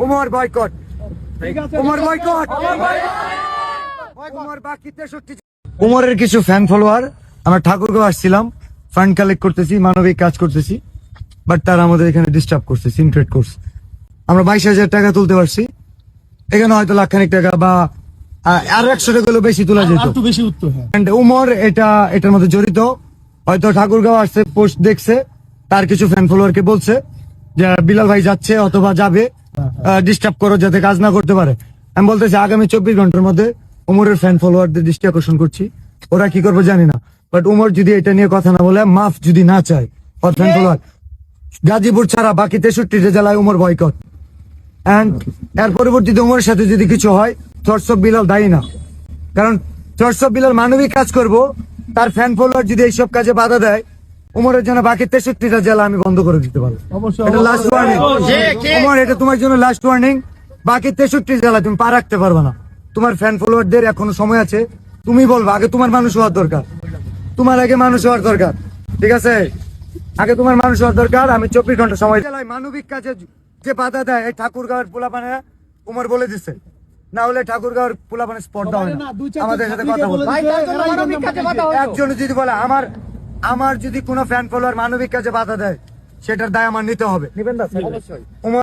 Umar boycott, Umar boycott, Umar বাকি 63। উমরের কিছু ফ্যান ফলোয়ার, আমরা ঠাকুরগাঁও আসছিলাম, ফান্ড কালেক্ট করতেছি, মানবিক কাজ করতেছি, বাট তারা আমাদের এখানে ডিস্টার্ব করছে, সিনক্রেট করছে। আমরা 22,000 টাকা তুলতে পারছি, এখানে হয়তো লাখখানিক টাকা বা আর 100 টাকা বেশি তোলা যেত। And উমর এটার মধ্যে জড়িত, হয়তো ঠাকুরগাঁও আসছে, পোস্ট দেখছে, তার কিছু ফ্যান ফলোয়ারকে বলছে যে বিলাল ভাই যাচ্ছে অথবা যাবে, ডিস্টার্ব করো যাতে কাজ না করতে পারে। আমি বলতেছি আগামী 24 ঘন্টার মধ্যে উমরের ফ্যান ফলোয়ারদের দৃষ্টি আকর্ষণ করছি, ওরা কি করবে জানি না, বাট উমর যদি এটা নিয়ে কথা না বলে, মাফ যদি না চায়, ফ্যান ফলোয়ার গাজীপুর ছাড়া বাকি 63 জেলায় উমর বয়কট। এন্ড এর পরবর্তীতে উমরের সাথে যদি কিছু হয়, চর্চ অফ বিলাল দায়ী না, কারণ চর্চ অফ বিলাল মানবিক কাজ করব, তার ফ্যান ফলোয়ার যদি এইসব কাজে বাধা দেয়, উমরের জন্য বাকি 63টা জেলা আমি বন্ধ করে দিতে পারবো। এটা লাস্ট ওয়ার্নিং উমর, এটা তোমার জন্য লাস্ট ওয়ার্নিং। বাকি 63 জেলা তুমি পা রাখতে পারবে না। তোমার ফ্যান ফলোয়ারদের এখনো সময় আছে, তুমি বলবা, আগে তোমার মানুষ হওয়ার দরকার, তোমার আগে মানুষ হওয়ার দরকার, ঠিক আছে? আগে তোমার মানুষ হওয়ার দরকার। আমি 24 ঘন্টা সময় জেলায় মানবিক কাজে যে বাধা দেয়, এই ঠাকুরগাঁওয়ের পোলাপানে উমর বলে দিচ্ছে, না হলে ঠাকুরগাঁওয়ের পোলাপানে স্পট দেওয়া হয় না। আমাদের সাথে কথা বলতে একজন যদি বলে আমার যদি কোনো ফ্যান ফলোয়ার মানবিক কাজে বাধা দেয়, সেটার দায় আমার নিতে হবে। উমর